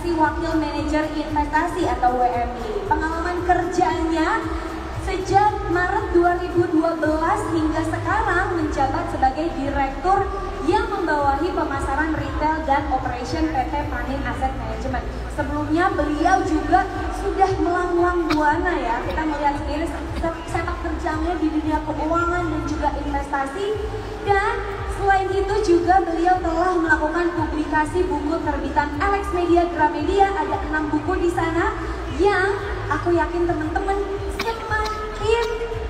posisi Wakil Manajer Investasi atau WMI. Pengalaman kerjanya sejak Maret 2012 hingga sekarang menjabat sebagai Direktur yang membawahi pemasaran retail dan operation PT Panin Asset Management. Sebelumnya beliau juga sudah melanglang buana ya, kita melihat sendiri sepak terjangnya di dunia keuangan dan juga investasi. Dan selain itu juga beliau telah melakukan publikasi buku terbitan Alex Media Gramedia, ada 6 buku di sana yang aku yakin teman-teman semakin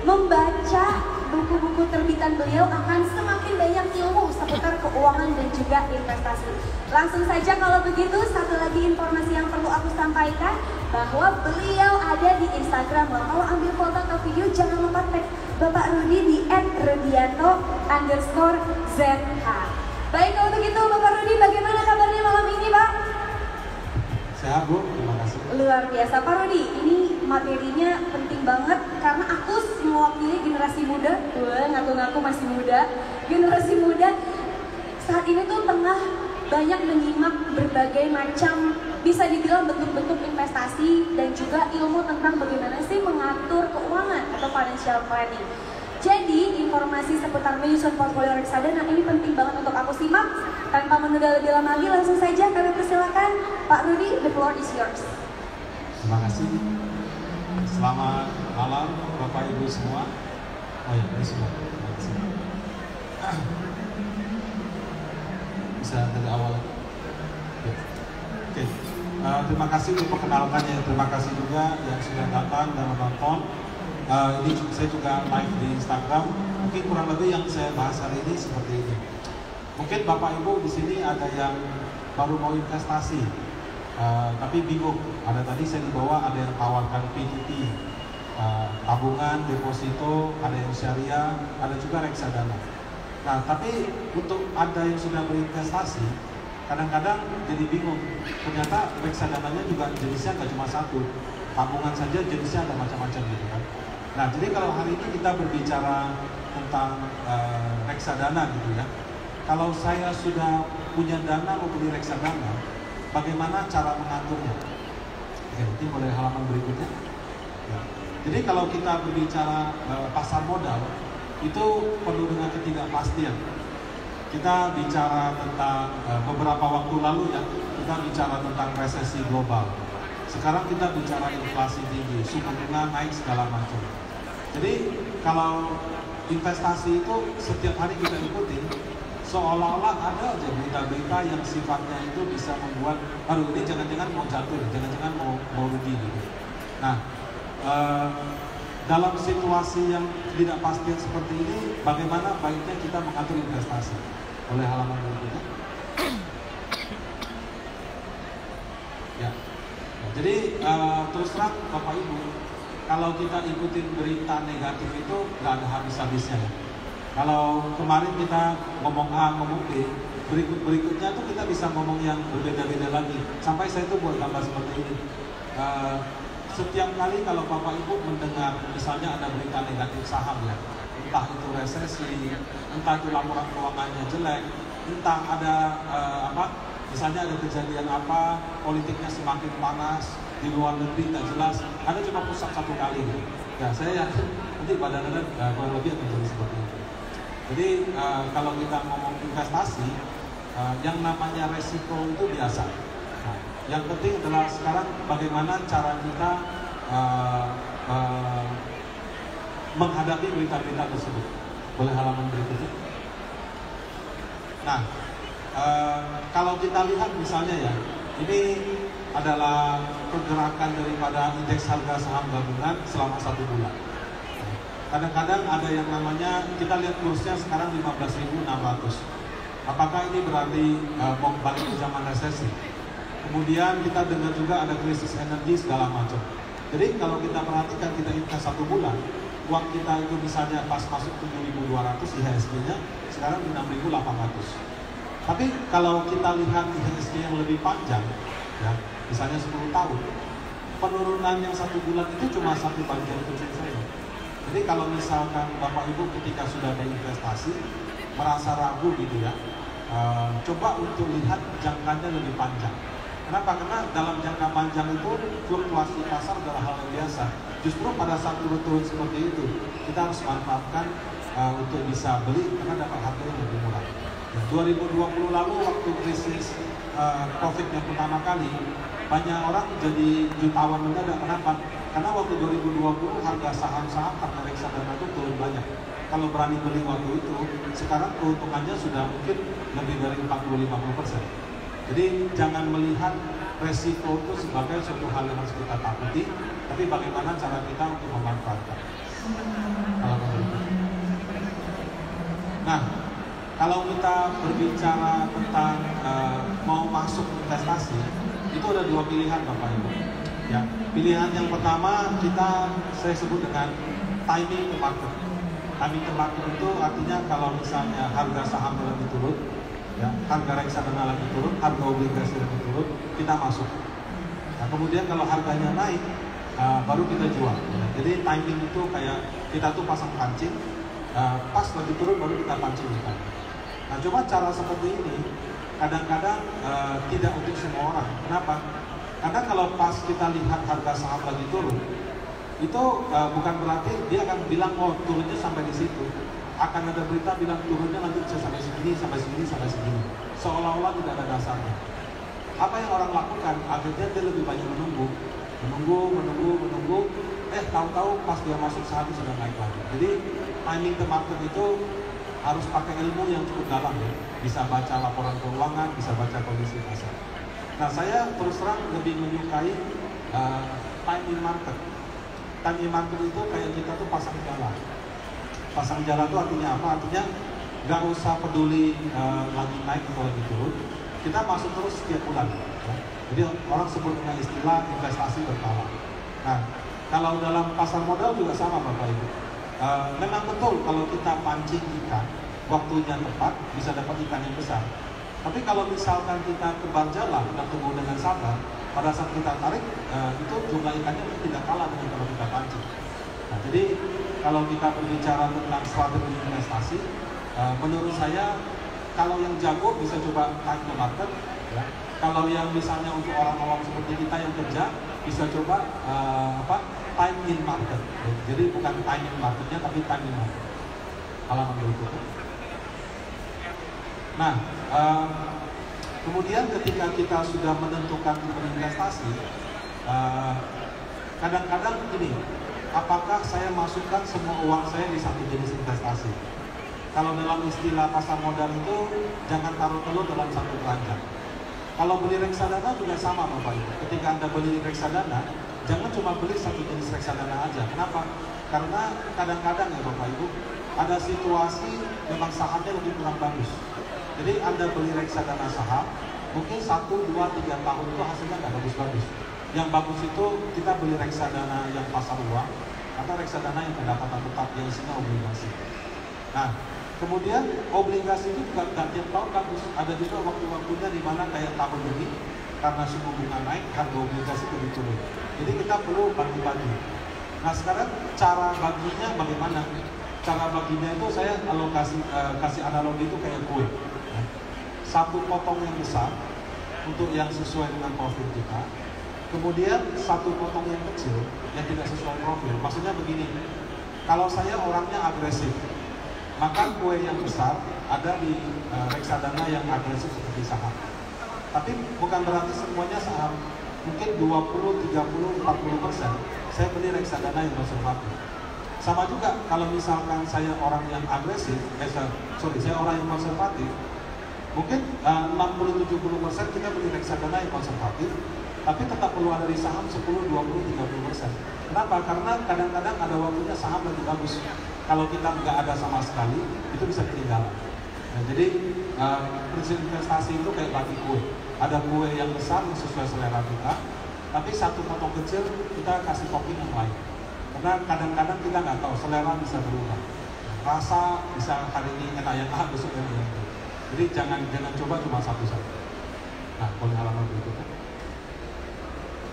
membaca buku-buku terbitan beliau akan semakin banyak ilmu seputar keuangan dan juga investasi. Langsung saja kalau begitu, satu lagi informasi yang perlu aku sampaikan bahwa beliau ada di Instagram. Kalau ambil foto atau video jangan lupa tag Bapak Rudi di @rudianto_zh. Baik, kalau begitu Bapak Rudi, bagaimana kabarnya malam ini Pak? Sehat Bu, terima kasih. Luar biasa Pak Rudi, ini materinya penting banget karena aku mewakili generasi muda. Ngaku-ngaku masih muda. Generasi muda saat ini tuh tengah banyak menyimak berbagai macam, bisa dibilang bentuk-bentuk investasi dan juga ilmu tentang bagaimana sih mengatur keuangan atau financial planning. Jadi informasi seputar menyusun portfolio reksadana ini penting banget untuk aku simak. Tanpa menunda lebih lama lagi, langsung saja kami persilakan Pak Rudi, the floor is yours. Terima kasih. Selamat malam Bapak Ibu semua. Oh ya, ini semua. Bisa dari awal lagi. Oke. Terima kasih untuk perkenalkannya. Terima kasih juga yang sudah datang dan menonton. Ini saya juga live di Instagram. Mungkin kurang lebih yang saya bahas hari ini seperti ini. Mungkin Bapak Ibu di sini ada yang baru mau investasi, tapi bingung. Ada tadi saya dibawa, ada yang tawarkan PTT, tabungan, deposito, ada yang syariah, ada juga reksadana. Nah, tapi untuk Anda yang sudah berinvestasi, kadang-kadang jadi bingung. Ternyata reksadananya juga jenisnya nggak cuma satu, tabungan saja jenisnya ada macam-macam gitu kan. Nah, jadi kalau hari ini kita berbicara tentang reksadana gitu ya. Kalau saya sudah punya dana mau beli reksadana, bagaimana cara mengaturnya? Oke, mungkin boleh halaman berikutnya. Ya. Jadi kalau kita berbicara pasar modal, itu penuh dengan ketidakpastian. Kita bicara tentang beberapa waktu lalu ya, kita bicara tentang resesi global. Sekarang kita bicara inflasi tinggi, suku bunga naik segala macam. Jadi kalau investasi itu setiap hari kita ikutin, seolah-olah ada aja berita-berita yang sifatnya itu bisa membuat, aduh ini jangan-jangan mau jatuh, jangan-jangan mau rugi gitu. Nah, dalam situasi yang tidak pasti seperti ini, bagaimana baiknya kita mengatur investasi? Oleh halaman berikutnya. Ya. Jadi terus terang Bapak Ibu, kalau kita ikutin berita negatif itu nggak ada habis-habisnya ya. Kalau kemarin kita ngomong A, ngomong B, berikutnya tuh kita bisa ngomong yang berbeda-beda lagi. Sampai saya tuh buat gambar seperti ini. Setiap kali kalau Bapak Ibu mendengar misalnya ada berita negatif saham ya, entah itu resesi, entah itu laporan keuangannya jelek, entah ada misalnya ada kejadian apa, politiknya semakin panas, di luar negeri tak jelas, ada cuma pusat satu kali. Ya saya yakin nanti pada kurang lebih akan jadi seperti itu. Jadi kalau kita ngomong investasi, yang namanya resiko itu biasa. Nah, yang penting adalah sekarang bagaimana cara kita menghadapi berita-berita tersebut. Boleh halaman berikutnya. Nah, kalau kita lihat misalnya ya, ini adalah pergerakan daripada indeks harga saham gabungan selama 1 bulan. Kadang-kadang ada yang namanya, kita lihat kursnya sekarang 15.600. Apakah ini berarti mau balik ke zaman resesi? Kemudian kita dengar juga ada krisis energi segala macam. Jadi kalau kita perhatikan, kita investasi 1 bulan, uang kita itu misalnya pas masuk 7.200 IHSG-nya, sekarang 6.800. Tapi kalau kita lihat IHSG yang lebih panjang, ya, misalnya 10 tahun, penurunan yang 1 bulan itu cuma 1 bagian kecil saja. Jadi kalau misalkan Bapak Ibu ketika sudah berinvestasi merasa ragu gitu ya, coba untuk lihat jangkanya lebih panjang. Kenapa? Karena dalam jangka panjang itu fluktuasi pasar adalah hal yang biasa. Justru pada saat turun-turun seperti itu, kita harus manfaatkan untuk bisa beli karena dapat harga yang lebih murah. 2020 lalu waktu krisis COVID yang pertama kali, banyak orang jadi jutawan mendadak. Kenapa? Karena waktu 2020 harga saham-saham karena reksadana itu turun banyak. Kalau berani beli waktu itu, sekarang keuntungannya sudah mungkin lebih dari 40-50%. Jadi jangan melihat resiko itu sebagai suatu hal yang harus kita takuti, tapi bagaimana cara kita untuk memanfaatkan. Nah, kalau kita berbicara tentang mau masuk investasi, itu ada dua pilihan Bapak Ibu. Ya, pilihan yang pertama saya sebut dengan timing the market. Timing the market itu artinya kalau misalnya harga saham lagi turun, ya, harga reksadana lagi turun, harga obligasi lagi turun, kita masuk. Nah, kemudian kalau harganya naik, baru kita jual. Ya. Jadi timing itu kayak kita tuh pasang pancing, pas lagi turun baru kita pancing juga. Nah, coba cara seperti ini kadang-kadang tidak untuk semua orang. Kenapa? Karena kalau pas kita lihat harga saham lagi turun, itu bukan berarti dia akan bilang, oh turunnya sampai di situ. Akan ada berita bilang turunnya nanti bisa sampai segini, sampai segini, sampai segini. Seolah-olah tidak ada dasarnya. Apa yang orang lakukan? Akhirnya dia lebih banyak menunggu. Tahu-tahu pas dia masuk saham sudah naik lagi. Jadi timing the market itu harus pakai ilmu yang cukup dalam ya. Bisa baca laporan keuangan, bisa baca kondisi pasar. Nah, saya terus terang lebih menyukai timing market. Timing market itu kayak kita tuh pasang jala. Pasang jala itu artinya apa? Artinya nggak usah peduli lagi naik atau lagi turun. Kita masuk terus setiap bulan. Ya. Jadi orang sebut dengan istilah investasi berkala. Nah, kalau dalam pasar modal juga sama Bapak Ibu. Memang betul kalau kita pancing ikan, waktunya tepat, bisa dapat ikan yang besar. Tapi kalau misalkan kita tebar jala, kita tunggu dengan sabar, pada saat kita tarik, itu jumlah ikannya tidak kalah dengan kalau kita pancing. Nah, jadi kalau kita berbicara tentang strategi investasi, menurut saya kalau yang jago bisa coba time the market, ya. Kalau yang misalnya untuk orang awam seperti kita yang kerja, bisa coba time in market. Ya. Jadi bukan time in marketnya, tapi time in market. Halaman berikutnya. Nah, kemudian ketika kita sudah menentukan berinvestasi, kadang-kadang gini, apakah saya masukkan semua uang saya di satu jenis investasi? Kalau dalam istilah pasar modal itu, jangan taruh telur dalam satu keranjang. Kalau beli reksadana juga sama Bapak Ibu. Ketika Anda beli reksadana, jangan cuma beli satu jenis reksadana aja. Kenapa? Karena kadang-kadang ya Bapak Ibu, ada situasi memang sahamnya lebih kurang bagus. Jadi Anda beli reksadana saham, mungkin 1, 2, 3 tahun itu hasilnya nggak bagus-bagus. Yang bagus itu kita beli reksadana yang pasar uang, atau reksadana yang pendapatan tetap yang isinya obligasi. Nah, kemudian obligasi itu juga tiap tahun bagus. Ada juga waktu-waktunya di mana kayak tahun ini, karena suku bunga naik, harga obligasi lebih turun. Jadi kita perlu bagi-bagi. Nah, sekarang cara baginya bagaimana? Cara baginya itu saya kasih analogi itu kayak kue. Satu potong yang besar untuk yang sesuai dengan profil kita, kemudian satu potong yang kecil yang tidak sesuai profil. Maksudnya begini, kalau saya orangnya agresif, maka kue yang besar ada di reksadana yang agresif seperti saham. Tapi bukan berarti semuanya saham. Mungkin 20, 30, 40% saya beli reksadana yang konservatif. Sama juga kalau misalkan saya orang yang agresif, saya orang yang konservatif, mungkin 60-70% kita beli reksadana yang konservatif, tapi tetap perlu ada di saham 10, 20, 30%. Kenapa? Karena kadang-kadang ada waktunya saham lebih bagus. Kalau kita nggak ada sama sekali, itu bisa ketinggalan. Nah, jadi prinsip investasi itu kayak bagi kue. Ada kue yang besar yang sesuai selera kita, tapi satu potong kecil kita kasih topping yang lain. Karena kadang-kadang kita nggak tahu, selera bisa berubah. Rasa bisa hari ini enak yang A, besok yang B. Jadi jangan coba cuma satu saja. Nah, boleh halaman berikutnya.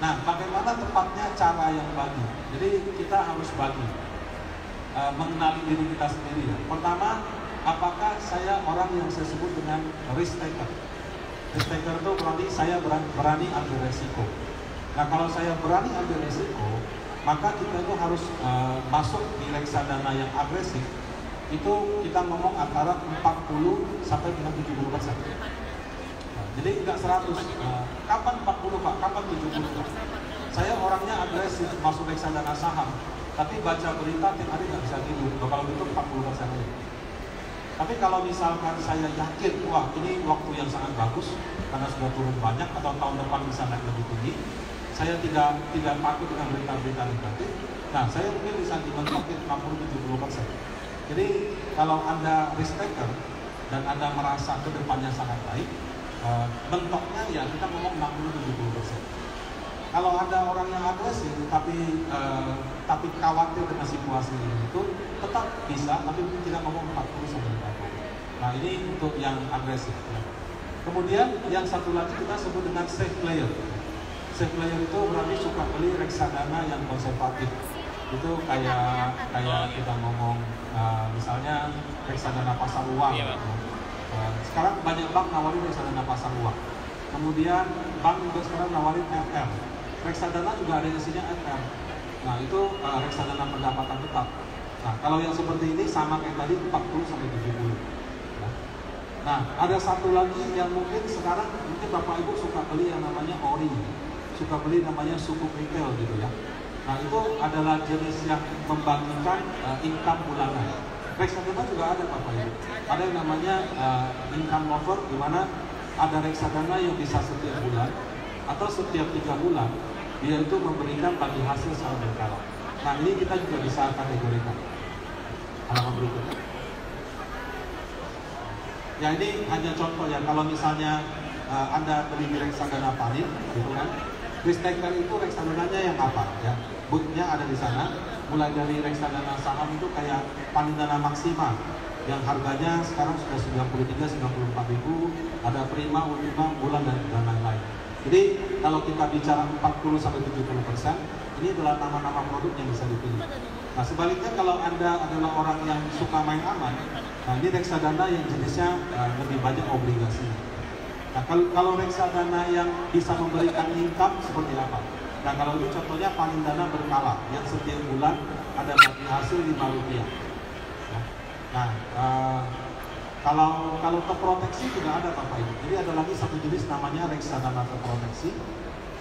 Nah, bagaimana tepatnya cara yang bagi? Jadi kita harus bagi, mengenali diri kita sendiri ya. Pertama, apakah saya orang yang saya sebut dengan risk taker? Risk taker itu berarti saya berani ambil resiko. Nah kalau saya berani ambil resiko, maka kita itu harus masuk di reksadana yang agresif. Itu kita ngomong antara 40 sampai dengan 70%. Nah, jadi nggak 100. Kapan 40 Pak? Kapan 70 Pak? Saya orangnya agresif masuk reksadana saham, tapi baca berita tiap hari nggak bisa tidur. Kalau gitu 40% aja. Tapi kalau misalkan saya yakin, wah ini waktu yang sangat bagus karena sudah turun banyak atau tahun depan bisa naik lebih tinggi, saya tidak takut dengan berita-berita negatif. Nah, saya mungkin bisa dimentokin 60-70%. Jadi kalau Anda risk taker dan Anda merasa kedepannya sangat baik, mentoknya ya kita ngomong 60-70%. Kalau Anda orang yang agresif tapi khawatir dengan situasi ini itu tetap bisa, tapi mungkin tidak ngomong 40-50%. Nah ini untuk yang agresif. Ya. Kemudian yang satu lagi kita sebut dengan safe player. Safe player itu berarti suka beli reksadana yang konservatif. Itu kayak kita ngomong misalnya reksadana pasar uang. Sekarang banyak bank nawarin reksadana pasar uang. Kemudian bank juga sekarang nawarin FM. Reksadana juga ada isinya FM. Nah itu reksadana pendapatan tetap. Nah kalau yang seperti ini sama kayak tadi 40-70. Nah, ada satu lagi yang mungkin sekarang Bapak Ibu suka beli yang namanya ori, suka beli namanya sukuk retail gitu ya. Nah, itu adalah jenis yang membagikan income bulanan. Reksadana juga ada Bapak Ibu. Ada yang namanya income lover, di mana ada reksadana yang bisa setiap bulan atau setiap 3 bulan dia itu memberikan bagi hasil secara berkala. Nah, ini kita juga bisa kategorikan. Halaman berikutnya. Ya ini hanya contoh ya, kalau misalnya Anda beli di reksadana panin, gitu kan, risk taker itu reksadananya yang apa ya, bootnya ada di sana, mulai dari reksadana saham itu kayak Panindana Maksima, yang harganya sekarang sudah 93-94 ribu, ada Prima, Ultima, Bulan dan lain-lain. Jadi kalau kita bicara 40-70%, ini adalah nama-nama produk yang bisa dipilih. Nah sebaliknya kalau Anda adalah orang yang suka main aman, nah ini reksadana yang jenisnya lebih banyak obligasi. Nah kalau reksadana yang bisa memberikan income seperti apa? Nah kalau ini contohnya Panindana berkala yang setiap bulan ada bagi hasil Rp5. Nah kalau terproteksi juga ada Bapak Ibu. Jadi ada lagi satu jenis namanya reksadana terproteksi.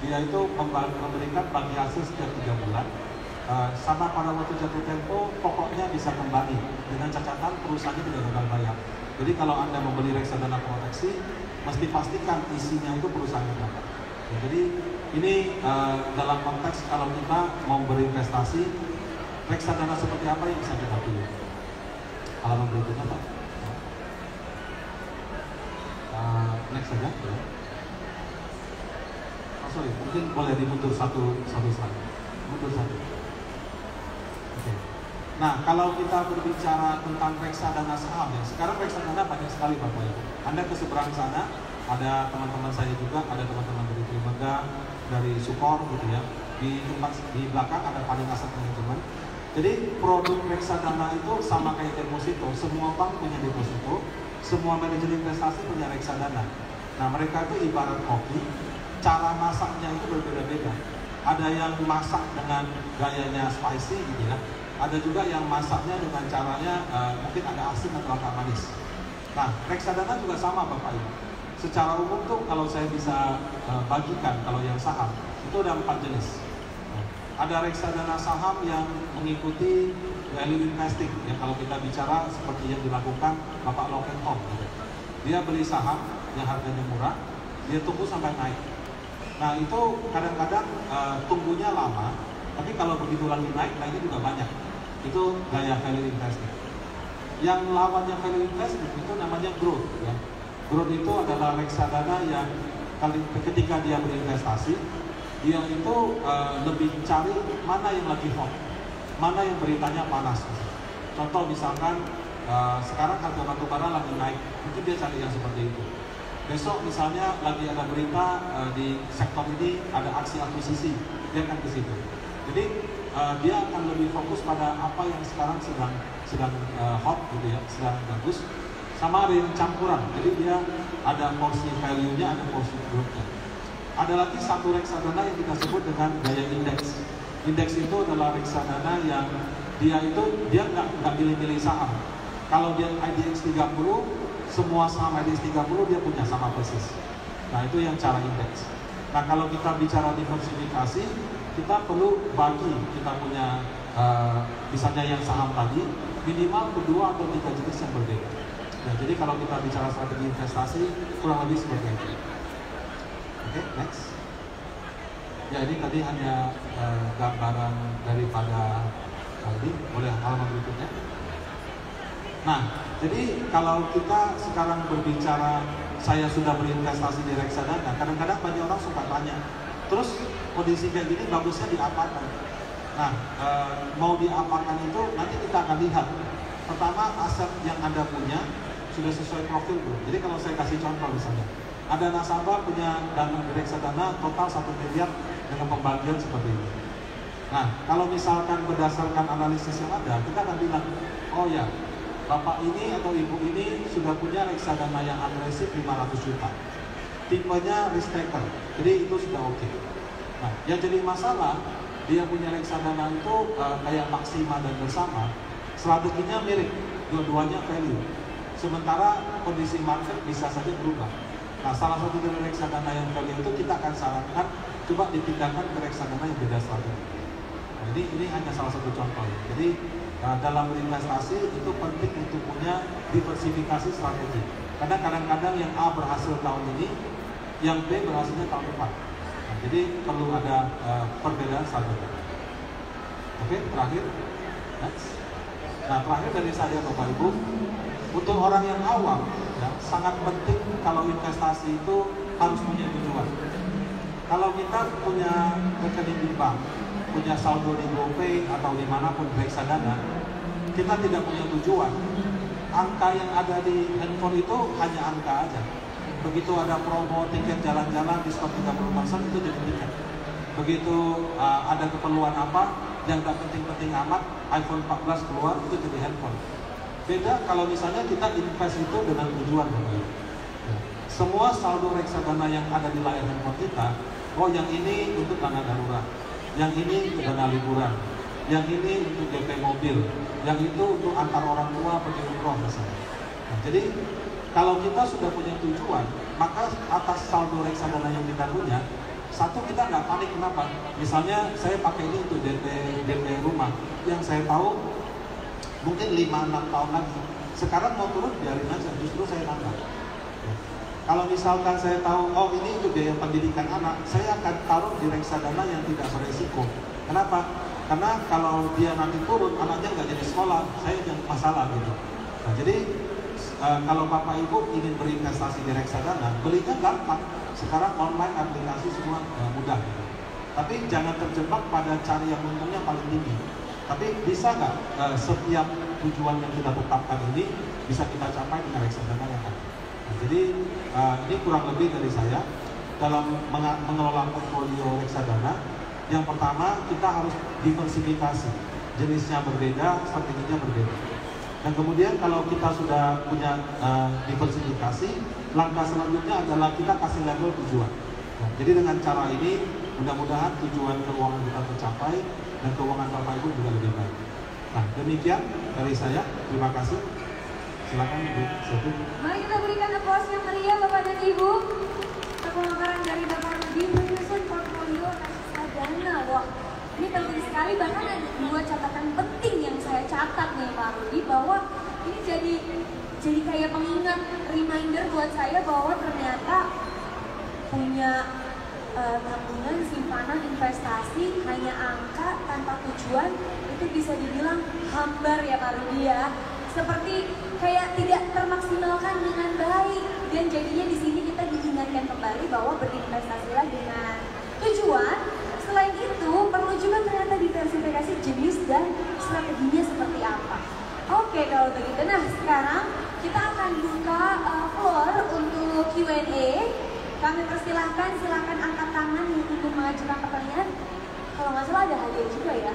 Dia itu memberikan bagi hasil setiap 3 bulan. Sama pada waktu jatuh tempo, pokoknya bisa kembali dengan catatan perusahaannya tidak gagal bayar. Jadi kalau Anda membeli reksadana proteksi, mesti pastikan isinya itu perusahaan yang dapat. Ya, jadi ini dalam konteks kalau kita mau berinvestasi, reksadana seperti apa yang bisa kita pilih. Halaman berikutnya Pak. Next saja. Ya. Oh, sorry, mungkin boleh dimundur satu slide. Mundur satu. Nah, kalau kita berbicara tentang reksadana saham ya, sekarang reksadana banyak sekali Bapak Ibu. Anda ke seberang sana, ada teman-teman saya juga, ada teman-teman dari Trimega, dari Sukor gitu ya. Di belakang ada Paling Aset Manajemen. Jadi produk reksadana itu sama kayak deposito, semua bank punya deposito, semua manajer investasi punya reksadana. Nah, mereka itu ibarat kopi, cara masaknya itu berbeda-beda. Ada yang masak dengan gayanya spicy gitu ya. Ada juga yang masaknya dengan caranya mungkin ada asin atau agak manis. Nah, reksadana juga sama Bapak Ibu. Secara umum tuh kalau saya bisa bagikan, kalau yang saham itu ada 4 jenis. Ada reksadana saham yang mengikuti value investing. Ya, kalau kita bicara seperti yang dilakukan Bapak Lokenhom. Gitu. Dia beli saham yang harganya murah, dia tunggu sampai naik. Nah itu kadang-kadang tunggunya lama, tapi kalau begitu lagi naik, naiknya juga banyak. Itu gaya value investing. Yang lawannya value investing itu namanya growth. Ya. Growth itu adalah reksadana yang ketika dia berinvestasi, dia itu lebih cari mana yang lagi hot, mana yang beritanya panas. Contoh misalkan sekarang harga batu bara lagi naik, mungkin dia cari yang seperti itu. Besok misalnya lagi ada berita di sektor ini ada aksi akuisisi, dia akan ke situ. Jadi dia akan lebih fokus pada apa yang sekarang sedang hot gitu ya, sedang bagus. Sama ada yang campuran, jadi dia ada porsi value-nya, ada porsi growth-nya. Ada lagi satu reksadana yang kita sebut dengan gaya indeks. Indeks itu adalah reksadana yang dia nggak pilih-pilih saham. Kalau dia IDX 30, semua saham IDX 30 dia punya sama persis. Nah itu yang cara indeks. Nah kalau kita bicara diversifikasi, kita perlu bagi kita punya misalnya yang saham tadi minimal kedua atau 3 jenis yang berbeda. Nah, jadi kalau kita bicara strategi investasi kurang lebih seperti itu. Oke, next. Ya ini tadi hanya gambaran daripada ini, boleh halaman berikutnya. Nah, jadi kalau kita sekarang berbicara saya sudah berinvestasi di reksadana, kadang-kadang banyak orang suka tanya, terus kondisi kayak gini bagusnya diapakan? Nah, mau diapakan itu nanti kita akan lihat. Pertama, aset yang Anda punya sudah sesuai profil belum? Jadi kalau saya kasih contoh misalnya, ada nasabah punya dana di reksadana total 1 miliar dengan pembagian seperti ini. Nah, kalau misalkan berdasarkan analisis yang ada, kita akan bilang, oh ya, Bapak ini atau Ibu ini sudah punya reksadana yang agresif 500 juta. Tipenya risk taker, jadi itu sudah oke. Nah, yang jadi masalah, dia punya reksadana itu kayak Maksima dan Bersama, strateginya mirip, dua-duanya value. Sementara kondisi market bisa saja berubah. Nah, salah satu dari reksadana yang value itu kita akan sarankan coba dipindahkan ke reksadana yang beda strategi. Nah, ini hanya salah satu contoh. Jadi dalam berinvestasi itu penting untuk punya diversifikasi strategi. Karena kadang-kadang yang A berhasil tahun ini, yang B berhasilnya tahun depan. Nah, jadi perlu ada perbedaan strategi. Oke, terakhir. Next. Nah, terakhir dari saya Bapak Ibu, untuk orang yang awam, ya, sangat penting kalau investasi itu harus punya tujuan. Kalau kita punya rekening di bank, punya saldo di GoPay atau dimanapun di reksadana, kita tidak punya tujuan. Angka yang ada di handphone itu hanya angka aja. Begitu ada promo tiket jalan-jalan diskon 30% itu jadi tiket. Begitu ada keperluan apa yang gak penting-penting amat, iPhone 14 keluar itu jadi handphone. Beda kalau misalnya kita invest itu dengan tujuan. Semua saldo reksadana yang ada di layar handphone kita, oh yang ini untuk dana darurat, yang ini untuk dana liburan, yang ini untuk DP mobil, yang itu untuk antar orang tua pergi umroh misalnya. Nah, jadi kalau kita sudah punya tujuan, maka atas saldo reksadana yang kita punya, satu kita nggak panik. Kenapa? Misalnya saya pakai ini untuk DP rumah, yang saya tahu mungkin 5-6 tahun lagi. Sekarang mau turun biarin aja, justru saya nambah. Kalau misalkan saya tahu, oh ini untuk biaya pendidikan anak, saya akan taruh di reksadana yang tidak beresiko. Kenapa? Karena kalau dia nanti turun, anaknya nggak jadi sekolah, saya yang masalah gitu. Nah, jadi kalau Bapak Ibu ingin berinvestasi di reksadana, belinya gampang. Sekarang online aplikasi semua mudah. Gitu. Tapi jangan terjebak pada cari yang untungnya paling tinggi. Tapi bisa nggak setiap tujuan yang kita tetapkan ini bisa kita capai dengan reksadana yang ada? Nah, jadi ini kurang lebih dari saya dalam mengelola portfolio reksadana. Yang pertama kita harus diversifikasi, jenisnya berbeda, strateginya berbeda. Dan kemudian kalau kita sudah punya diversifikasi, langkah selanjutnya adalah kita kasih label tujuan. Nah, jadi dengan cara ini mudah-mudahan tujuan keuangan kita tercapai dan keuangan Bapak Ibu juga lebih baik. Nah, demikian dari saya. Terima kasih. Silakan Ibu Sofi. Mari kita berikan aplaus yang meriah Bapak dan Ibu. Pemaparan dari Bapak Rudi menyusun portfolio reksadana. Wah, ini penting sekali. Bahkan ada 2 catatan penting yang saya catat nih Pak Rudi, bahwa ini jadi kayak pengingat, reminder buat saya bahwa ternyata punya tabungan, simpanan, investasi hanya angka tanpa tujuan itu bisa dibilang hambar ya Pak Rudi ya. Seperti kayak tidak termaksimalkan dengan baik, dan jadinya di sini kita diingatkan kembali bahwa berinvestasilah dengan tujuan. Selain itu perlu juga ternyata diversifikasi jenis dan strateginya seperti apa. Oke, kalau begitu, nah sekarang kita akan buka floor untuk Q&A. Kami persilahkan, silakan angkat tangan yang ingin mengajukan pertanyaan. Kalau nggak salah ada hadiah juga ya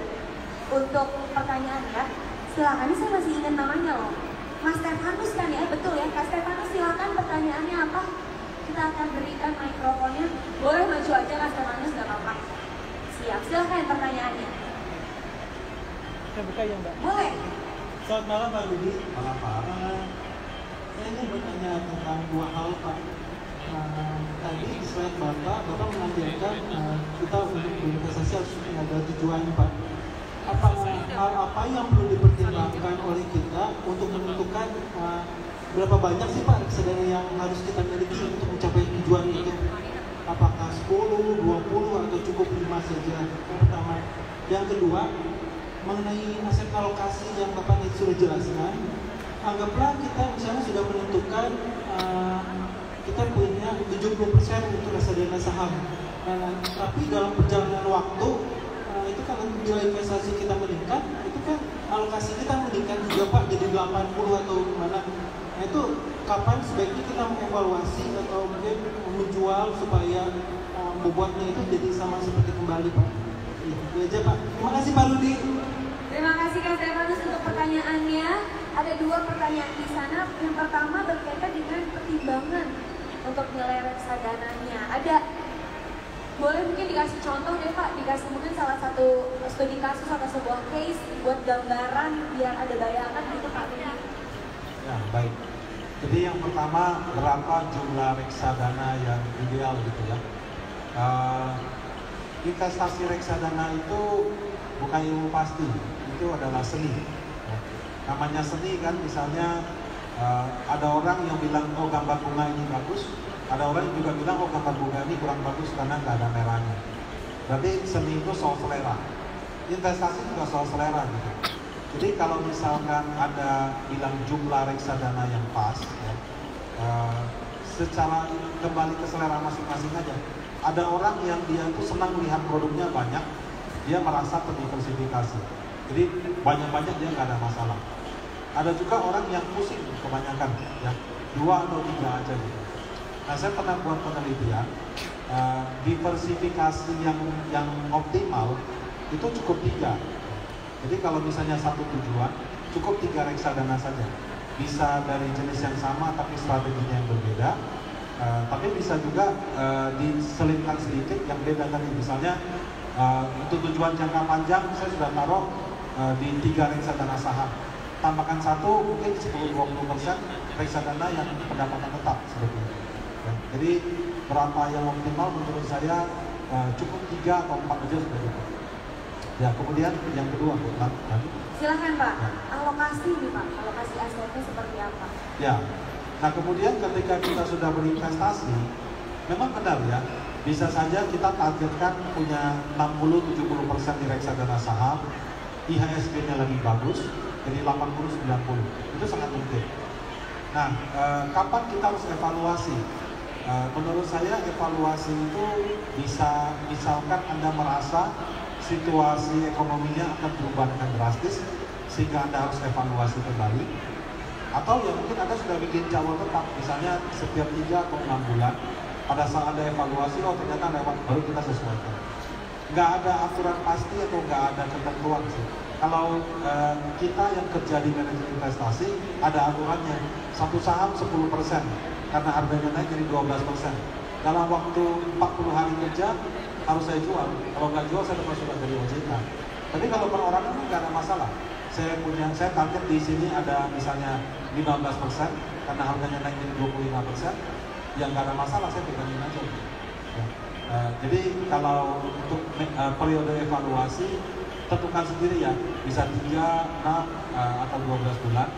untuk pertanyaan ya. Silakan, ini saya masih ingat namanya loh. Mas Stefanus kan ya, betul ya? Kak Stefanus silakan, pertanyaannya apa? kita akan berikan mikrofonnya. Boleh maju aja Kak Stefanus, nggak apa-apa. Siap, silahkan pertanyaannya. Kita buka ya Mbak. Boleh. Selamat malam Pak Rudi. Malam Pak. Saya ingin bertanya tentang dua hal Pak. Tadi di slide Bapak mengajarkan kita untuk berinvestasi harus ada tujuan Pak. Hal apa yang perlu dipertimbangkan oleh kita untuk menentukan berapa banyak sih Pak reksadana yang harus kita miliki untuk mencapai tujuan itu? Apakah 10, 20 atau cukup 5 saja? Yang pertama. Yang kedua, mengenai aset alokasi yang Bapak sudah jelaskan, anggaplah kita misalnya sudah menentukan kita punya 70% untuk reksadana saham. Tapi dalam perjalanan waktu itu kalau nilai investasi kita meningkat, itu kan alokasi kita meningkat juga Pak jadi 80 atau gimana. Nah itu kapan sebaiknya kita mengevaluasi atau mungkin menjual supaya bobotnya itu jadi sama seperti kembali Pak. Itu aja Pak. Terima kasih Pak Rudi. Terima kasih Kak Stefanus untuk pertanyaannya. Ada dua pertanyaan di sana. Yang pertama berkaitan dengan pertimbangan untuk nilai reksadananya. Ada, boleh mungkin dikasih contoh deh Pak, dikasih mungkin salah satu studi kasus atau sebuah case buat gambaran biar ada bayangan gitu Pak. Ya baik. Jadi yang pertama, berapa jumlah reksadana yang ideal gitu ya. Investasi reksadana itu bukan ilmu pasti, itu adalah seni. Namanya seni kan, misalnya ada orang yang bilang oh gambar bunga ini bagus, ada orang yang juga bilang oh gambar bunga ini kurang bagus karena nggak ada merahnya. Berarti seni itu soal selera, investasi juga soal selera gitu. Jadi kalau misalkan ada bilang jumlah reksadana yang pas, ya, secara kembali ke selera masing-masing aja. Ada orang yang dia itu senang melihat produknya banyak, dia merasa terdiversifikasi. Jadi banyak-banyak dia nggak ada masalah. Ada juga orang yang pusing kebanyakan, ya 2 atau 3 aja gitu. Nah saya pernah buat penelitian, diversifikasi yang optimal itu cukup 3. Jadi kalau misalnya satu tujuan, cukup 3 reksadana saja. Bisa dari jenis yang sama tapi strateginya yang berbeda. Tapi bisa juga diselipkan sedikit yang beda tadi. Misalnya untuk tujuan jangka panjang saya sudah taruh di 3 reksadana saham. Tambahkan 1 mungkin 10-20% reksadana yang pendapatan tetap seperti itu. Ya, jadi berapa yang optimal menurut saya cukup 3 atau 4 aja sudah cukup. Ya kemudian yang kedua silahkan Pak, alokasi nih Pak, alokasi asetnya seperti apa? Ya, nah kemudian ketika kita sudah berinvestasi, memang benar ya, bisa saja kita targetkan punya 60-70% di reksadana saham, IHSG-nya lebih bagus, jadi 80-90, itu sangat mungkin. Nah, kapan kita harus evaluasi? Menurut saya evaluasi itu bisa, misalkan Anda merasa situasi ekonominya akan berubah dengan drastis sehingga Anda harus evaluasi kembali, atau ya mungkin Anda sudah bikin jadwal tetap, misalnya setiap 3 atau 6 bulan pada saat Anda evaluasi, oh ternyata lewat, baru kita sesuaikan. Nggak ada aturan pasti atau nggak ada ketentuan sih. Kalau kita yang kerja di manajemen investasi ada aturannya, satu saham 10% karena harganya naik jadi 12%. Dalam waktu 40 hari kerja harus saya jual. Kalau nggak jual saya dapat surat dari OJK. Tapi kalau perorangan nggak ada masalah. Saya target di sini ada misalnya 15% karena harganya naik jadi 25%. Yang nggak ada masalah saya pegangin aja. Ya. Jadi kalau untuk periode evaluasi tentukan sendiri ya, bisa 3, 6 atau 12 bulan.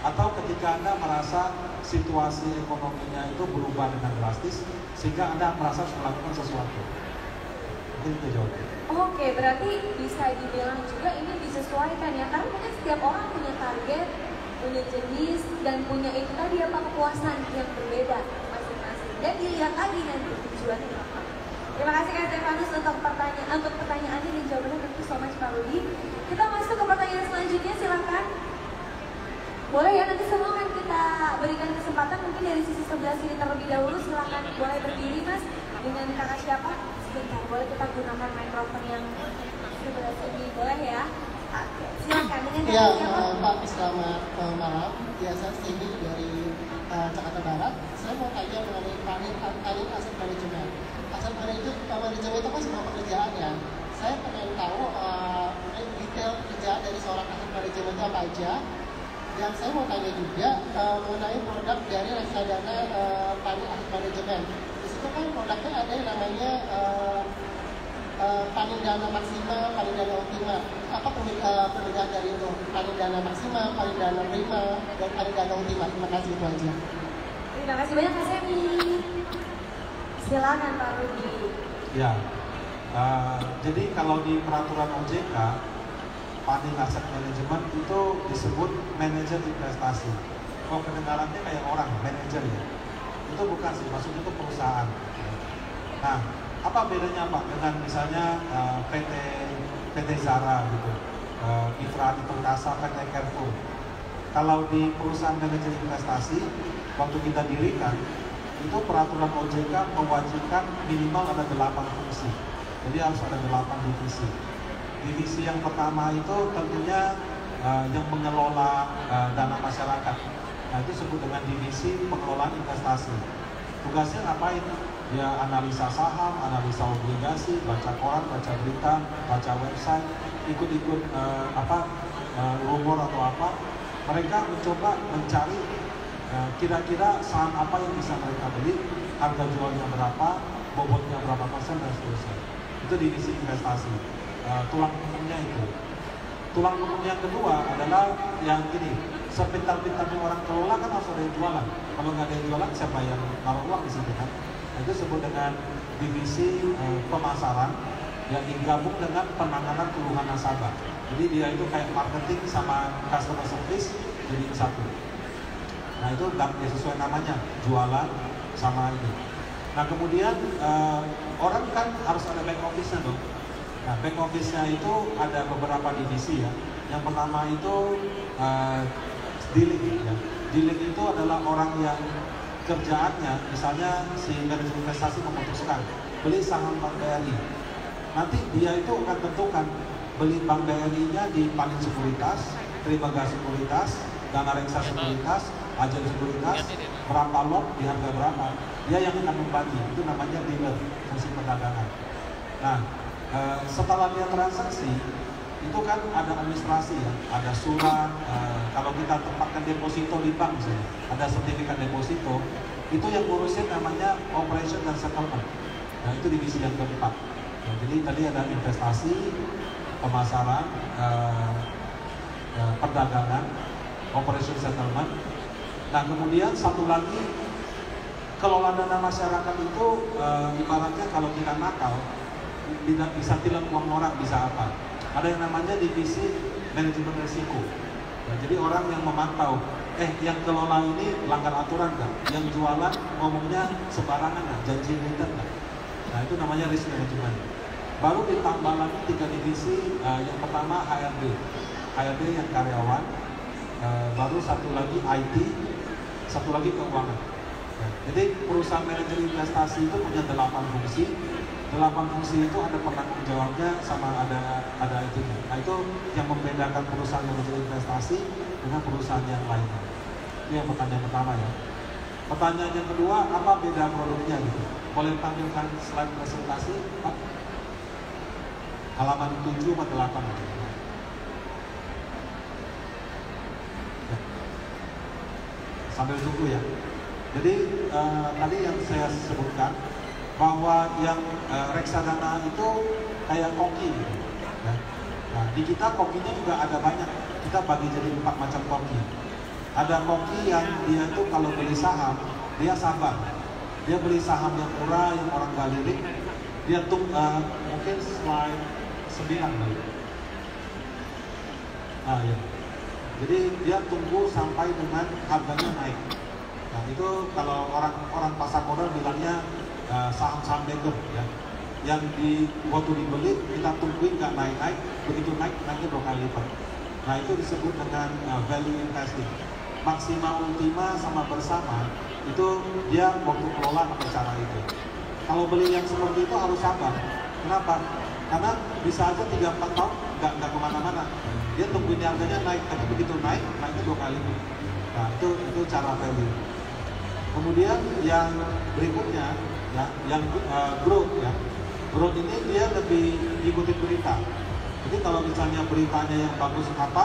Atau ketika Anda merasa situasi ekonominya itu berubah dengan drastis sehingga Anda merasa harus melakukan sesuatu. Itu jawabannya. Oke, berarti bisa dibilang juga ini disesuaikan ya, karena mungkin setiap orang punya target, punya jenis, dan punya itu tadi apa kepuasan yang berbeda masing-masing. Dan dilihat lagi nanti tujuannya apa. Terima kasih Kak Stefanus untuk pertanyaannya dan jawabannya. Thank you so much Pak Rudi. Kita masuk ke pertanyaan selanjutnya, silakan. Boleh ya, nanti semua kan kita berikan kesempatan mungkin dari sisi sebelah sini terlebih dahulu. Silakan, boleh berdiri Mas dengan kakak siapa? Sebentar, boleh kita gunakan mikrofon yang sebelah sini, boleh ya? Oke, silakan dengan kakak siapa? Pak, selamat malam. Ya, saya Cindy dari Jakarta Barat. Saya mau tanya mengenai planning aset manajemen. Aset manajemen itu kan semua pekerjaan ya. Saya pengen tahu detail pekerjaan dari seorang aset manajemen itu apa aja. Dan saya mau tanya juga mengenai produk dari reksadana planning aset manajemen. Di situ kan produknya ada yang namanya planning dana maksimal, planning dana ultima. Apa perbedaan dari itu? Planning dana maksimal, planning dana prima, dan planning dana ultima. Terima kasih, itu aja. Terima kasih banyak Mas Emi. Silakan Pak Rudi. Ya, jadi kalau di peraturan OJK, planning asset management itu disebut manajer investasi. Kalau kedengarannya kayak orang, manajer ya. Itu bukan sih, maksudnya itu perusahaan. Nah, apa bedanya Pak dengan misalnya PT Zara gitu, Mitra Perkasa, PT Carrefour. Kalau di perusahaan manajer investasi, waktu kita dirikan, itu peraturan OJK mewajibkan minimal ada 8 fungsi. Jadi harus ada 8 divisi. Divisi yang pertama itu tentunya yang mengelola dana masyarakat. Nah, itu disebut dengan divisi pengelolaan investasi. Tugasnya ngapain? Ya analisa saham, analisa obligasi, baca koran, baca berita, baca website, ikut-ikut rumor atau apa. Mereka mencoba mencari kira-kira saham apa yang bisa mereka beli, harga jualnya berapa, bobotnya berapa persen, dan seterusnya. Itu divisi investasi. Tulang punggungnya itu. Tulang punggung yang kedua adalah yang gini, sepintar-pintarnya orang kelola kan harus ada yang jualan. Kalau nggak ada yang jualan, siapa yang naruh uang di situ kan? Nah, itu disebut dengan divisi pemasaran yang digabung dengan penanganan keluhan nasabah. Jadi dia itu kayak marketing sama customer service jadi satu. Nah, itu ya sesuai namanya, jualan sama ini. Nah, kemudian orang kan harus ada back office-nya dong. Nah, back office-nya itu ada beberapa divisi ya. Yang pertama itu dealing ya. Dealing itu adalah orang yang kerjaannya, misalnya si manajer investasi memutuskan beli saham Bank BRI. Nanti dia itu akan tentukan beli Bank BRI-nya di Panin Sekuritas, Tribaga Sekuritas, Dana Reksa Sekuritas, Agen Sekuritas, berapa lot di harga berapa. Dia yang akan membagi, itu namanya dealer, fungsi perdagangan. Nah, setelah dia transaksi, itu kan ada administrasi ya, ada surat, kalau kita tempatkan deposito di bank misalnya, ada sertifikat deposito, itu yang ngurusin namanya operation dan settlement. Nah, itu divisi yang keempat. Nah, jadi tadi ada investasi, pemasaran, perdagangan, operation settlement. Nah, kemudian satu lagi, kelola dana masyarakat itu ibaratnya kalau kita nakal, bisa tilang uang orang, bisa apa. Ada yang namanya divisi manajemen risiko. Nah, jadi orang yang memantau, yang kelola ini langgar aturan nggak? Yang jualan ngomongnya sembarangan nggak? Janji return nggak? Nah, itu namanya risk management. Baru ditambah lagi 3 divisi, yang pertama HRD yang karyawan, baru satu lagi IT, satu lagi keuangan. Nah, jadi perusahaan manajer investasi itu punya 8 fungsi. 8 fungsi itu ada penanggung jawabnya sama ada itu. Nah, itu yang membedakan perusahaan manajer investasi dengan perusahaan yang lainnya. Itu yang pertanyaan pertama ya. Pertanyaan yang kedua, apa beda produknya gitu? Boleh tampilkan slide presentasi, Pak? Halaman 7 atau 8 gitu. Ya. Sambil tunggu ya. Jadi tadi yang saya sebutkan, bahwa yang reksadana itu kayak koki gitu, ya. Nah, di kita kokinya juga ada banyak. Kita bagi jadi 4 macam koki. Ada koki yang dia itu kalau beli saham, dia sabar. Dia beli saham yang murah, yang orang gak lirik. Dia mungkin slide 9 kali. Nah, ya. Jadi dia tunggu sampai dengan harganya naik. Nah, itu kalau orang pasar modal bilangnya saham-saham beggar ya, yang waktu dibeli kita tungguin nggak naik-naik, begitu naiknya 2 kali lipat. Nah, itu disebut dengan value investing. Maksima ultima sama bersama itu dia waktu kelola pakai cara itu. Kalau beli yang seperti itu harus sabar. Kenapa? Karena bisa aja 3-4 tahun nggak kemana-mana. Dia tungguin harganya naik, tapi begitu naiknya 2 kali. Nah, itu cara value. Kemudian yang berikutnya, ya, yang growth ya. Growth ini dia lebih ikuti berita. Jadi kalau misalnya beritanya yang bagus apa,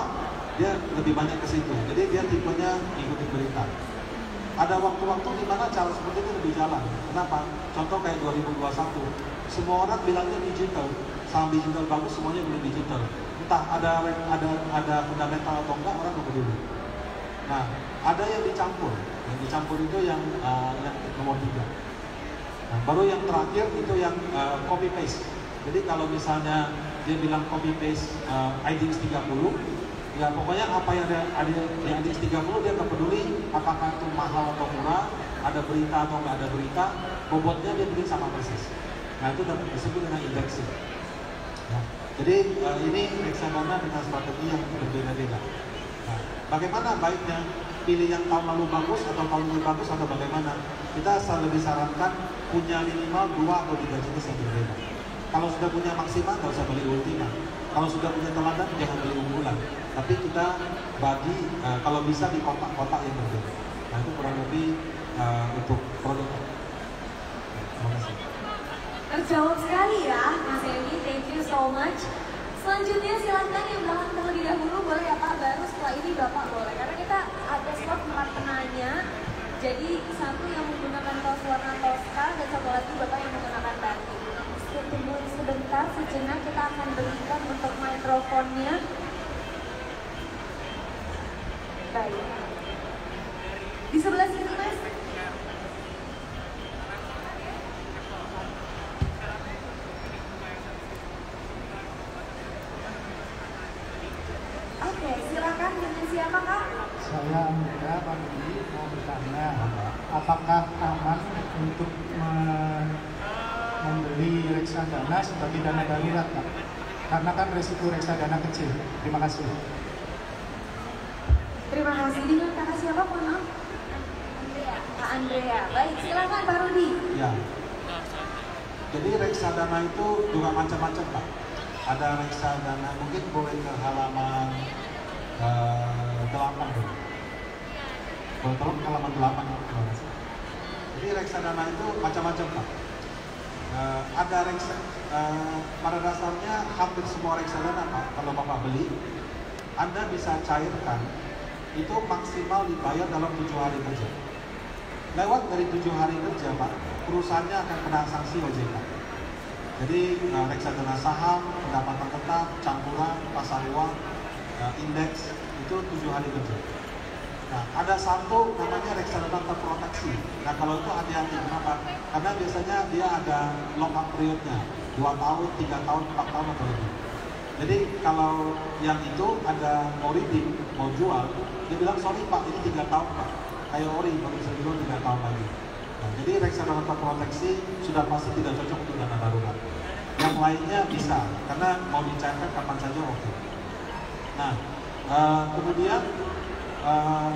dia lebih banyak ke situ. Jadi dia tipenya ikuti berita. Ada waktu-waktu di mana cara seperti itu lebih jalan. Kenapa? Contoh kayak 2021, semua orang bilangnya digital, saham digital bagus, semuanya beli digital. Entah ada fundamental atau enggak, orang nggak peduli. Nah, ada yang dicampur. Yang dicampur itu yang nomor 3. Nah, baru yang terakhir itu yang copy paste. Jadi kalau misalnya dia bilang copy paste IDX 30, ya pokoknya apa yang ada di IDX 30 dia nggak peduli apakah itu mahal atau murah, ada berita atau nggak ada berita, bobotnya dia bikin sama persis. Nah itu disebut dengan indexing. Nah, jadi ini reksadana dengan strategi yang berbeda-beda. Nah, bagaimana baiknya pilih yang tahun lalu bagus atau tahun ini bagus atau bagaimana? Kita selalu disarankan punya minimal 2 atau 3 jenis yang berbeda. Kalau sudah punya maksimal, nggak usah beli ultima. Kalau sudah punya teladan, jangan beli unggulan. Tapi kita bagi kalau bisa di kotak-kotak yang berbeda. Nah itu kurang lebih untuk produk. Terima kasih. Terjawab sekali ya Mas Edi, thank you so much. Selanjutnya silahkan yang belakang terlebih dahulu boleh ya Pak, baru setelah ini Bapak boleh. Karena kita ada slot 4 penanya. Jadi satu yang menggunakan kaos warna toska dan satu lagi Bapak yang menggunakan batik. Tunggu sebentar, sejenak kita akan berikan untuk mikrofonnya. Baik. Di sebelah sini Mas. Oke, silakan dengan siapa Kak? Saya Andrea, Pak Budi, mau bertanya, apakah aman untuk membeli reksadana sebagai dana darurat, Pak? Karena kan resiko reksadana kecil. Terima kasih. Terima kasih. Dengan kakak siapa Pak? Andrea. Kak Andrea. Baik, silakan Pak Rudi. Ya. Jadi reksadana itu juga macam-macam Pak. Ada reksadana, mungkin boleh ke halaman 8 dulu. Boleh tolong halaman 8. Jadi reksadana itu macam-macam Pak. Ada pada dasarnya hampir semua reksadana Pak, kalau Bapak beli, Anda bisa cairkan itu maksimal dibayar dalam 7 hari kerja. Lewat dari 7 hari kerja Pak, perusahaannya akan kena sanksi OJK. Jadi reksadana saham, pendapatan tetap, campuran, pasar uang, indeks itu 7 hari kerja. Nah, ada satu namanya reksadana terproteksi. Nah, kalau itu hati-hati, kenapa? Karena biasanya dia ada lock-up periodnya, 2 tahun, 3 tahun, 4 tahun atau lebih. Jadi kalau yang itu ada mau redeem, mau jual, dia bilang, sorry Pak, ini 3 tahun Pak. Kayak ori, baru bisa jual 3 tahun lagi. Nah, jadi reksadana terproteksi sudah pasti tidak cocok untuk dana darurat. Yang lainnya bisa, karena mau dicairkan kapan saja oke. Nah, kemudian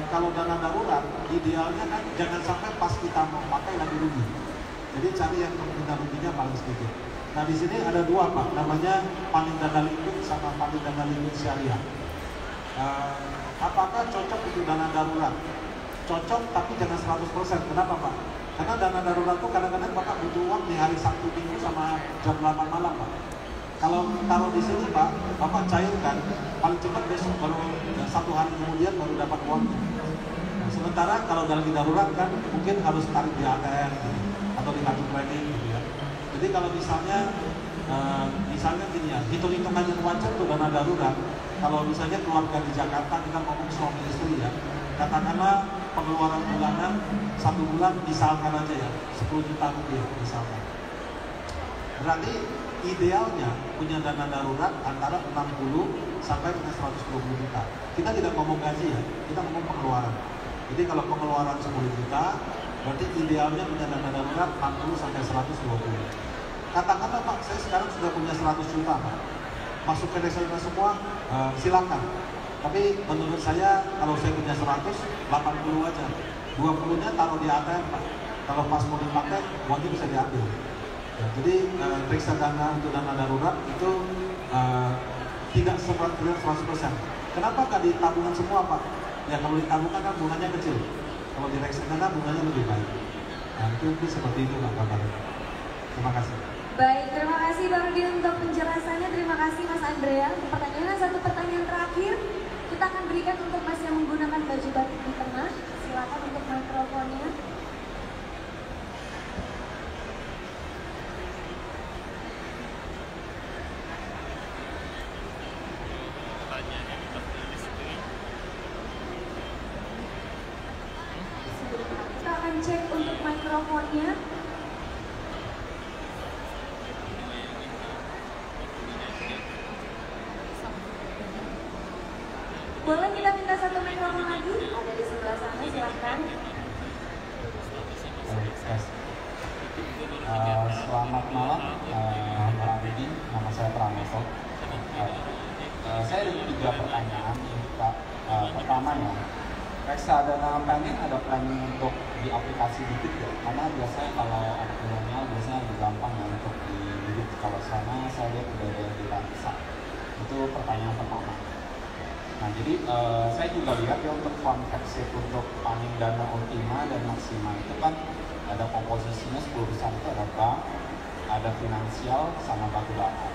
kalau dana darurat idealnya kan jangan sampai pas kita mau pakai lagi rugi. Jadi cari yang kemungkinan ruginya paling sedikit. Nah di sini ada 2 Pak, namanya paling dana liquid sama paling dana liquid syariah. Apakah cocok untuk dana darurat? Cocok tapi jangan 100%. Kenapa Pak? Karena dana darurat itu kadang-kadang Bapak butuh uang di hari Sabtu Minggu sama jam 8 malam Pak. Kalau taruh di sini Pak, Bapak cairkan paling cepat besok, baru 1 hari kemudian baru dapat uangnya. Nah, sementara kalau dalam darurat kan mungkin harus tarik di ATM atau di kartu kredit gitu ya. Jadi kalau misalnya gini ya, hitung-hitungan yang wajar untuk dana darurat. Kalau misalnya keluarga di Jakarta, kita ngomong suami istri ya, katakanlah pengeluaran bulanan 1 bulan misalkan aja ya 10 juta rupiah misalkan. Berarti idealnya punya dana darurat antara 60 sampai dengan 120 juta. Kita tidak ngomong gaji ya, kita ngomong pengeluaran. Jadi kalau pengeluaran 10 juta, berarti idealnya punya dana darurat 60 sampai 120. Katakanlah Pak, saya sekarang sudah punya 100 juta Pak. Masuk ke reksadana semua, silakan. Tapi menurut saya kalau saya punya 100, 80 aja. 20-nya taruh di ATM Pak. Kalau pas mau dipakai, uangnya bisa diambil. Ya, jadi reksadana untuk dana darurat itu tidak 100%. Kenapa nggak di tabungan semua Pak? Ya kalau di tabungan kan bunganya kecil. Kalau di reksadana bunganya lebih baik. Nah itu seperti itu Pak kabarnya. Terima kasih. Baik, terima kasih Bang Rudi untuk penjelasannya. Terima kasih Mas Andrea. Pertanyaannya satu pertanyaan terakhir. Kita akan berikan untuk Mas yang menggunakan baju batik di tengah. Silakan untuk mikrofonnya. Kita akan cek untuk mikrofonnya. Boleh kita minta satu mikrofon lagi? Ada di sebelah sana, silahkan. Selamat malam, Pak Rudi. Nama saya Prameto. Saya ada 3 pertanyaan, Pak. Pertama ya, reksadana planning ada planning untuk di aplikasi dikit ya? Karena biasanya kalau anak milenial biasanya lebih gampang ya untuk dibibit. Kalau sana saya lihat udah ada di Raksa. Itu pertanyaan pertama. Nah jadi saya juga lihat ya untuk konversi untuk planning dana ultima dan maksima itu kan ada komposisinya 10 besar itu ada bank, ada finansial, sama batu bara.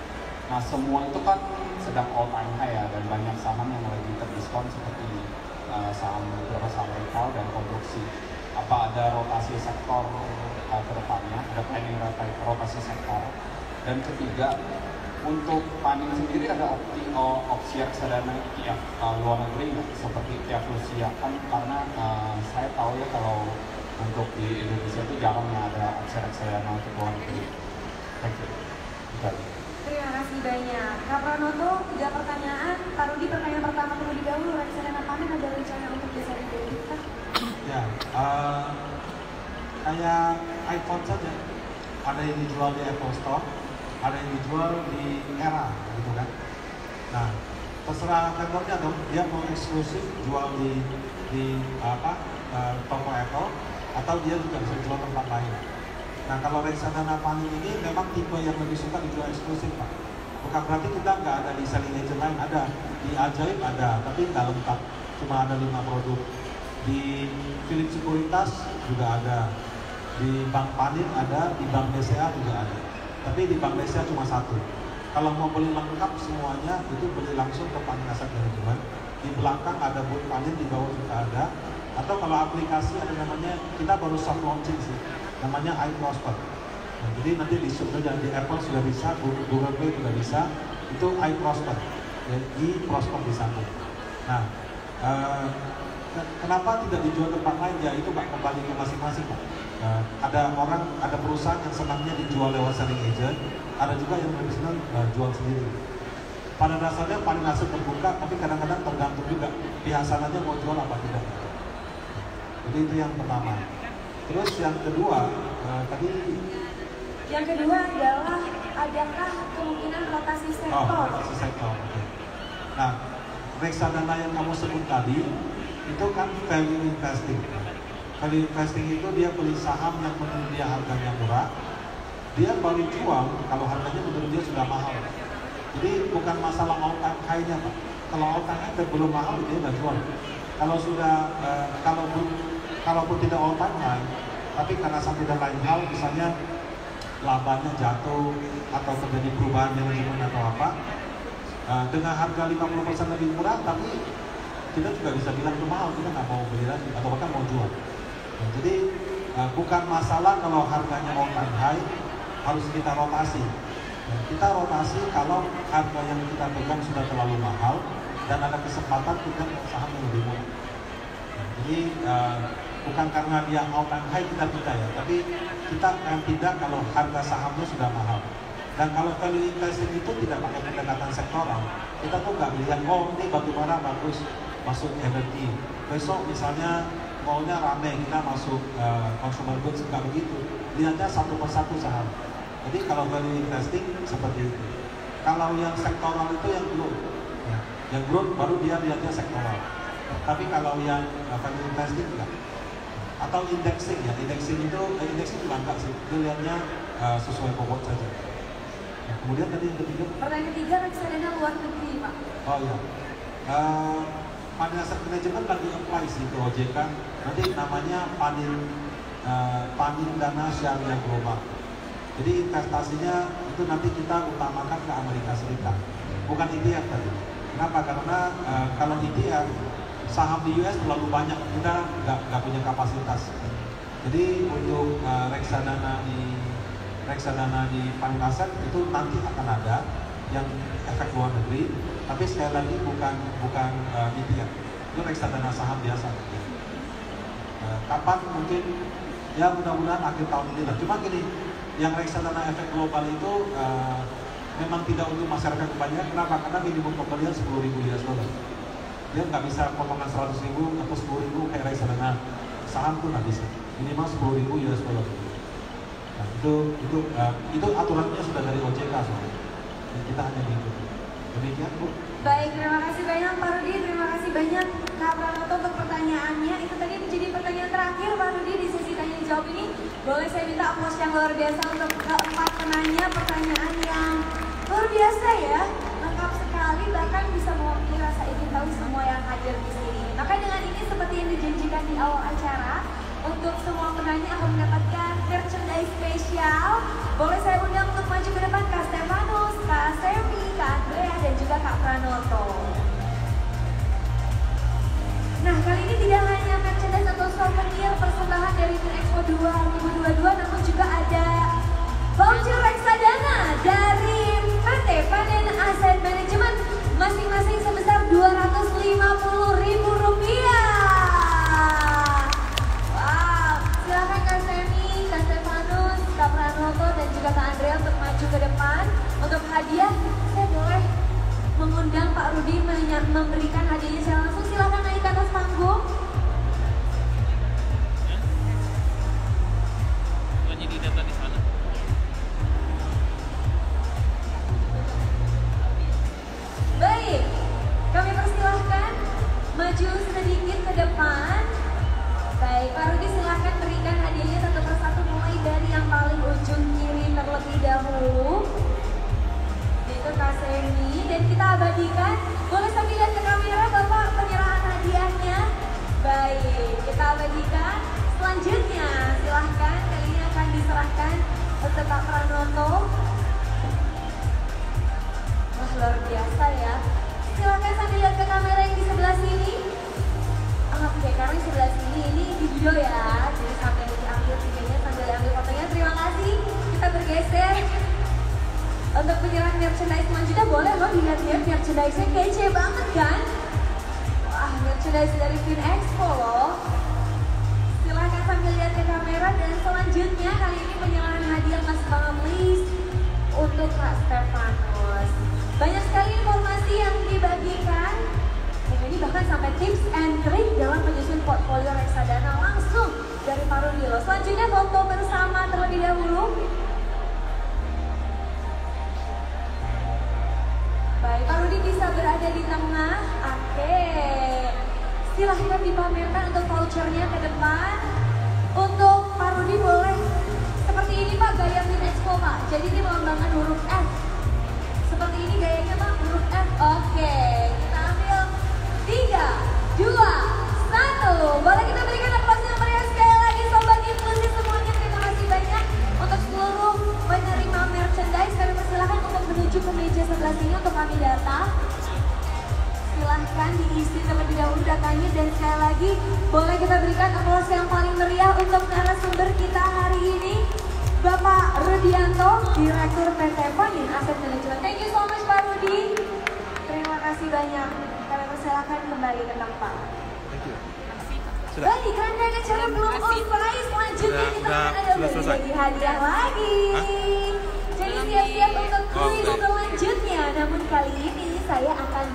Nah semua itu kan sedang all time high ya, dan banyak saham yang lagi terdiskon seperti beberapa saham retail dan konstruksi. Apa ada rotasi sektor ke depannya, ada planning rotasi sektor. Dan ketiga, untuk planning sendiri ada opsi reksadana yang luar negeri seperti ETF Rusia kan, karena saya tahu ya kalau untuk di Indonesia itu jarang ada opsi reksadana untuk luar negeri. Terima kasih banyak. Kak Pranoto, 3 pertanyaan. Pak Rudi, pertanyaan pertama terlebih dahulu. Reksadana panen ada rencana untuk bisa diberikan? Ya, kayak iPhone saja. Ada yang dijual di Apple Store, ada yang dijual di Era, gitu kan. Nah, terserah vendornya dong, dia mau eksklusif jual di toko Apple, atau dia juga bisa jual tempat lain. Nah, kalau reksadana panen ini memang tipe yang lebih suka dijual eksklusif, Pak. Bukan berarti kita nggak ada di selling agent lain, ada. Di Ajaib ada, tapi nggak lengkap. Cuma ada 5 produk. Di Philips Sekuritas juga ada. Di Bank Panin ada, di Bank BCA juga ada. Tapi di Bank BCA cuma 1. Kalau mau beli lengkap semuanya, itu beli langsung ke Panin Asset Management. Di belakang ada booth Panin, di bawah juga ada. Atau kalau aplikasi ada namanya, kita baru soft launching sih, namanya iProsper. Nah, jadi nanti di Apple sudah bisa, Google Play juga bisa. Itu iProsper, ya, Prosper di sana. Nah, kenapa tidak dijual tempat lain? Ya itu Pak, kembali ke masing-masing Pak. Ada perusahaan yang senangnya dijual lewat selling agent, ada juga yang lebih senang jual sendiri. Pada dasarnya paling hasil terbuka, tapi kadang-kadang tergantung juga pihak sananya mau jual apa tidak. Jadi itu yang pertama. Terus yang kedua, Yang kedua adalah, adakah kemungkinan rotasi sektor? Rotasi sektor. Okay. Nah, reksadana yang kamu sebut tadi, itu kan value investing. Value investing itu dia beli saham yang menurut dia harganya murah, dia baru jual kalau harganya menurut dia sudah mahal. Jadi bukan masalah all time high-nya Pak. Kalau all time high belum mahal dia nggak jual. Kalau sudah, kalaupun tidak all time high, tapi karena satu dan lain hal, misalnya labanya jatuh atau terjadi perubahan manajemen atau apa, dengan harga 50% lebih murah, tapi kita juga bisa bilang itu mahal, kita nggak mau beli lagi atau bahkan mau jual. Nah, jadi bukan masalah kalau harganya all time high harus kita rotasi. Nah, kita rotasi kalau harga yang kita pegang sudah terlalu mahal dan ada kesempatan kita saham yang lebih murah. Nah, jadi bukan karena dia all time high kita pindah ya, tapi kita akan pindah kalau harga sahamnya sudah mahal. Dan kalau value investing itu tidak pakai pendekatan sektoral, kita tuh nggak melihat, oh ini batubara bagus, masuk energi. Besok misalnya maunya rame, kita masuk consumer goods, nggak begitu. Lihatnya satu persatu saham. Jadi kalau value investing seperti itu. Kalau yang sektoral itu yang growth, ya. Yang growth baru dia lihatnya sektoral. Tapi kalau yang value investing enggak. Atau indexing ya, indexing juga enggak sih, dilihatnya sesuai bobot saja. Nah, kemudian tadi yang ketiga, Pertanyaan ketiga, reksadana luar negeri Pak. oh iya, Panin Asset Management lagi apply sih ke OJK nanti namanya Panin Dana Syariah Global. Jadi investasinya itu nanti kita utamakan ke Amerika Serikat, bukan ETF tadi. Kenapa? Karena kalau ETF saham di US terlalu banyak, kita nggak punya kapasitas. Jadi untuk reksadana di Panin Aset itu nanti akan ada yang efek luar negeri, tapi sekali lagi bukan ETF, itu reksadana saham biasa. Kapan mungkin ya mudah-mudahan akhir tahun ini lah. Cuma gini, yang reksadana efek global itu memang tidak untuk masyarakat kebanyakan. Kenapa? Karena minimum pembelian 10.000 US dollar. Dia nggak bisa potongan 100.000 atau 10.000 kayak reksadana saham tuh nggak bisa. Minimal 10.000 US dollar. Nah, itu aturannya sudah dari OJK soalnya. Dan kita hanya mengikuti. Demikian Bu. Baik, terima kasih banyak Pak Rudi, terima kasih banyak Kak Pranoto untuk pertanyaannya. Itu tadi menjadi pertanyaan terakhir Pak Rudi di sesi tanya jawab ini. Boleh saya minta aplaus yang luar biasa untuk keempat penanya, pertanyaan yang luar biasa ya, lengkap sekali, bahkan bisa mewakili rasa ingin tahu semua yang hadir di sini. Maka dengan ini seperti yang dijanjikan di awal acara, untuk semua penanya akan mendapatkan merchandise spesial. Boleh saya undang untuk maju ke depan Kak Stefanus, Kak Semi, Kak Andrea, dan juga Kak Pranoto. Nah, kali ini tidak hanya merchandise atau souvenir persembahan dari FinExpo 2022, namun juga ada voucher reksadana dari PT Panin Asset Management, masing-masing sebesar Rp250.000. Silakan Kak Semi, Kak Stefanus, Kak Pranoto, dan juga Kak Andrea untuk maju ke depan. Untuk hadiah, saya boleh mengundang Pak Rudi memberikan hadiahnya secara langsung. Silakan naik ke atas panggung. Baik, kami persilahkan maju sedikit ke depan. Baik, Pak Rudi silahkan berikan hadiahnya satu persatu, mulai dari yang paling ujung kiri terlebih dahulu. Itu Kak Semi, dan kita abadikan. Boleh sambil lihat ke kamera Bapak penyerahan hadiahnya. Baik, kita abadikan. Selanjutnya silahkan, kali ini akan diserahkan untuk Kak Pranoto. Wah, luar biasa ya. Silahkan sambil lihat ke kamera yang di sebelah sini. Oke, karena di sebelah sini ini video ya, jadi sampai diambil videonya, sambil diambil fotonya. Terima kasih. Kita bergeser untuk penyerahan merchandise selanjutnya. Boleh loh dilihat-lihat merchandise-nya, kece banget kan? Wah, merchandise dari FinExpo loh. Silahkan sambil lihat ke kamera. Dan selanjutnya kali ini penyerahan hadiah Mas Pamlis untuk Kak Stefanus. Banyak sekali informasi yang dibagikan. Ini bahkan sampai tips and trick dalam menyusun portfolio reksadana langsung dari Pak Rudi. Selanjutnya foto bersama terlebih dahulu. Baik, Pak Rudi bisa berada di tengah. Oke, silahkan dipamerkan untuk vouchernya ke depan. Untuk Pak Rudi boleh seperti ini Pak, gaya FinExpo Pak. Jadi ini melambangkan huruf F. Seperti ini gayanya Pak, huruf F. Oke, kita ambil 3, 2, 1. Boleh kita berikan aplaus yang meriah sekali lagi Sobat Inklusif semuanya. Terima kasih banyak untuk seluruh penerima merchandise. Kami persilahkan untuk menuju ke meja sebelah sini untuk kami data. Silahkan diisi terlebih dahulu datanya. Dan sekali lagi boleh kita berikan aplaus yang paling meriah untuk narasumber kita hari ini, Bapak Rudianto, Direktur PT Panin Asset Management. Thank you so much Pak Rudi. Terima kasih banyak. Kami persilahkan kembali ke tempat. Baik, rangkaian acara belum usai. Selanjutnya kita akan ada bagi hadiah lagi. Jadi siap-siap untuk kuis selanjutnya. Namun kali ini saya akan